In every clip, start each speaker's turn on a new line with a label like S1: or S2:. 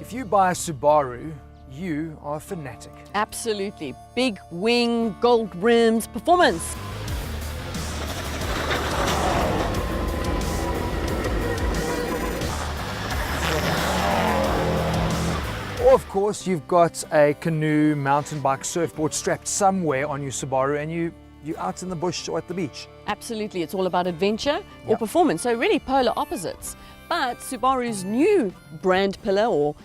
S1: If you buy a Subaru, you are a fanatic.
S2: Absolutely. Big wing, gold rims, performance.
S1: Or of course, you've got a canoe, mountain bike, surfboard strapped somewhere on your Subaru and you're out in the bush or at the beach.
S2: Absolutely. It's all about adventure or performance. So really polar opposites. But Subaru's new brand pillar or,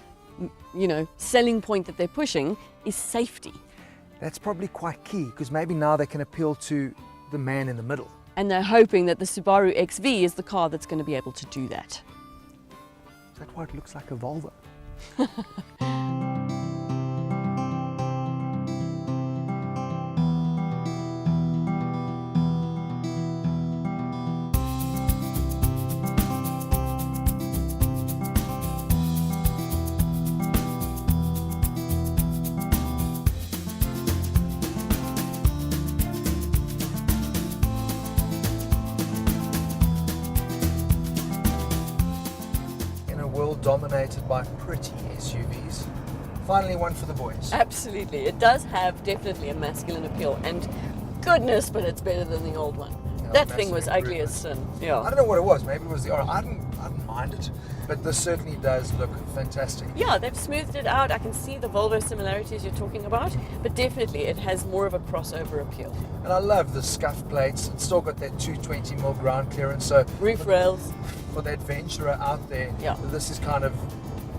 S2: selling point that they're pushing is safety.
S1: That's probably quite key because maybe now they can appeal to the man in the middle.
S2: And they're hoping that the Subaru XV is the car that's going to be able to do that.
S1: Is that why it looks like a Volvo? Dominated by pretty SUVs. Finally, one for the boys.
S2: Absolutely. It does have definitely a masculine appeal, and goodness, but it's better than the old one. That thing was ugly as sin. Yeah.
S1: I don't know what it was. Maybe it was the I didn't mind it, but this certainly does look fantastic.
S2: Yeah, they've smoothed it out. I can see the Volvo similarities you're talking about, but definitely it has more of a crossover appeal.
S1: And I love the scuff plates. It's still got that 220mm ground clearance. So
S2: roof rails.
S1: For the adventurer out there,
S2: yeah,
S1: this is kind of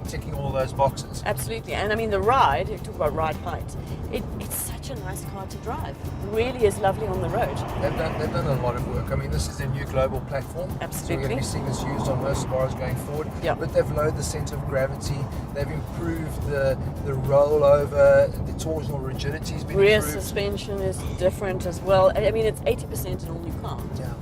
S1: ticking all those boxes.
S2: Absolutely. And I mean the ride, you talk about ride height, it's such a nice car to drive. It really is lovely on the road.
S1: They've done a lot of work. I mean, this is their new global platform.
S2: Absolutely.
S1: So we're going to be seeing this used on most Subarus going forward.
S2: Yeah.
S1: But they've lowered the centre of gravity. They've improved the rollover, the torsional rigidity has been
S2: rear
S1: improved.
S2: Suspension is different as well. I mean, it's 80% an all-new car.
S1: Yeah.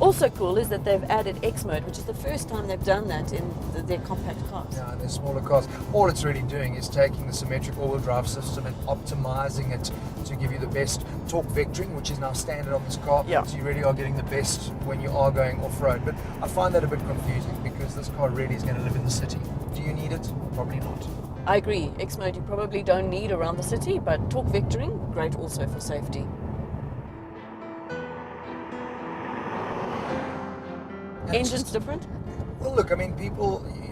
S2: Also cool is that they've added X mode, which is the first time they've done that in their compact cars.
S1: Yeah, and their smaller cars. All it's really doing is taking the symmetric all-wheel drive system and optimizing it to give you the best torque vectoring, which is now standard on this car.
S2: Yeah.
S1: So you really are getting the best when you are going off-road. But I find that a bit confusing because this car really is going to live in the city. Do you need it? Probably not.
S2: I agree. X mode you probably don't need around the city, but torque vectoring, great also for safety. Engine's different?
S1: Well, look, I mean,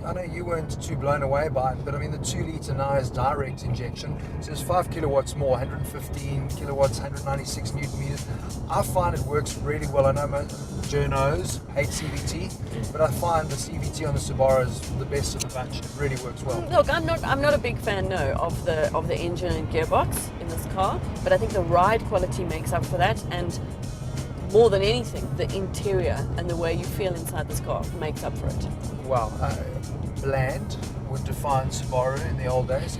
S1: I know you weren't too blown away by it, but I mean, the 2 litre now is direct injection, so it's 5 kilowatts more, 115 kilowatts, 196 newton meters. I find it works really well. I know most journos hate CVT, but I find the CVT on the Subaru is the best of the bunch. It really works well.
S2: Look, I'm not a big fan, no, of the engine and gearbox in this car, but I think the ride quality makes up for that, and more than anything, the interior and the way you feel inside this car makes up for it.
S1: Wow, bland would define Subaru in the old days.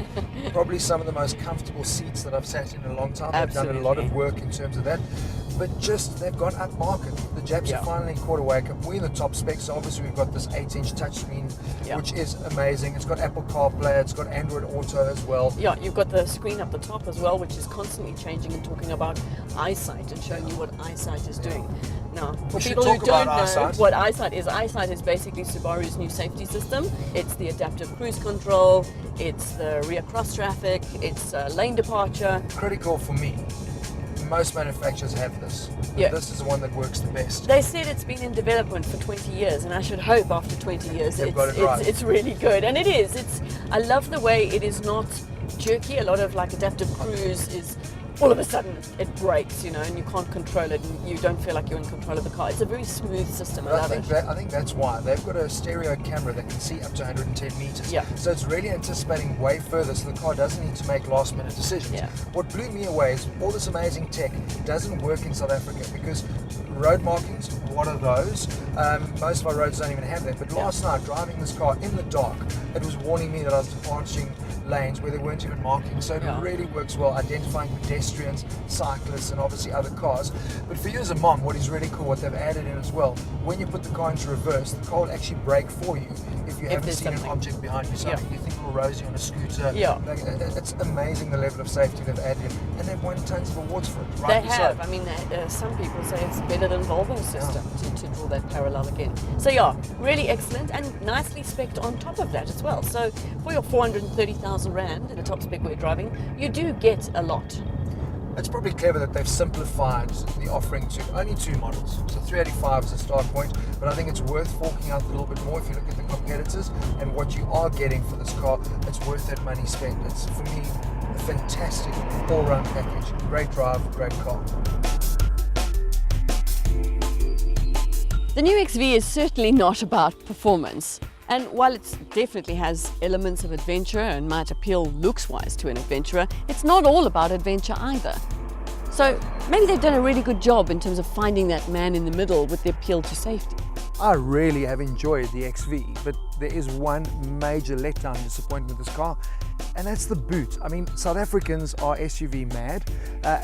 S1: Probably some of the most comfortable seats that I've sat in a long time.
S2: Absolutely.
S1: They've done a lot of work in terms of that. But just, they've gone up market. The Japs are finally caught away. We're in the top specs, so obviously we've got this 8-inch touchscreen, which is amazing. It's got Apple CarPlay, it's got Android Auto as well.
S2: Yeah, you've got the screen up the top as well, which is constantly changing and talking about Eyesight and showing you what Eyesight is doing. Now, for people who don't know what Eyesight is basically Subaru's new safety system. It's the adaptive cruise control, it's the rear cross traffic, it's lane departure.
S1: Critical for me. Most manufacturers have this.
S2: Yeah.
S1: This is the one that works the best.
S2: They said it's been in development for 20 years, and I should hope after 20 years it's really good. And it is. I love the way it is not jerky. A lot of like adaptive cruise is all of a sudden it breaks, and you can't control it, and you don't feel like you're in control of the car. It's a very smooth system. I love it.
S1: I think that's why they've got a stereo camera that can see up to 110 meters.
S2: Yeah.
S1: So it's really anticipating way further, so the car doesn't need to make last-minute decisions.
S2: Yeah.
S1: What blew me away is all this amazing tech doesn't work in South Africa because road markings, what are those? Most of our roads don't even have that. But last night, driving this car in the dark, it was warning me that I was departing lanes where they weren't even marking. So it really works well identifying pedestrians, cyclists, and obviously other cars. But for you as a mom, what is really cool, what they've added in as well, when you put the car into reverse, the car will actually brake for you if you haven't seen an object behind you. So you think little Rosie on a scooter. Like, it's amazing the level of safety they've added in, and they've won tons of awards for it.
S2: They have. So. I mean, some people say it's better than Volvo's system to draw that parallel again. So really excellent and nicely spec'd on top of that as well. So for your 430,000 Rand in the top spec we're driving, you do get a lot.
S1: It's probably clever that they've simplified the offering to only 2 models. So 385 is a start point, but I think it's worth forking out a little bit more if you look at the competitors and what you are getting for this car. It's worth that money spent. It's, for me, a fantastic all-round package. Great drive, great car.
S2: The new XV is certainly not about performance. And while it definitely has elements of adventure and might appeal looks-wise to an adventurer, it's not all about adventure either. So maybe they've done a really good job in terms of finding that man in the middle with the appeal to safety.
S1: I really have enjoyed the XV, but there is one major letdown disappointment with this car, and that's the boot. I mean, South Africans are SUV mad.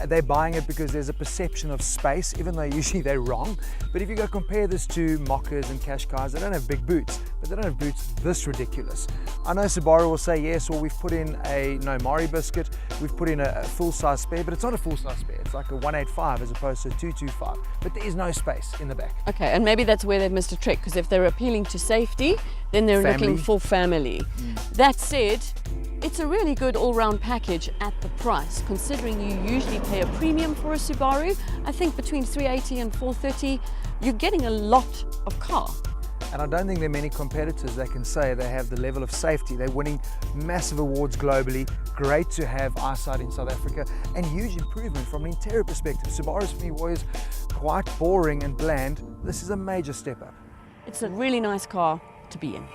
S1: They're buying it because there's a perception of space, even though usually they're wrong. But if you go compare this to Mockers and Qashqais, they don't have big boots, but they don't have boots this ridiculous. I know Subaru will say, yes, well, we've put in a Nomari biscuit, we've put in a full-size spare, but it's not a full-size spare. It's like a 185 as opposed to a 225, but there is no space in the back.
S2: Okay, and maybe that's where they've missed a trick, because if they're appealing to safety, then they're looking for family. That said, it's a really good all-round package at the price, considering you usually pay a premium for a Subaru. I think between 380 and 430, you're getting a lot of car.
S1: And I don't think there are many competitors that can say they have the level of safety. They're winning massive awards globally. Great to have Eyesight in South Africa, and huge improvement from an interior perspective. Subarus for me was quite boring and bland. This is a major step up.
S2: It's a really nice car to be in.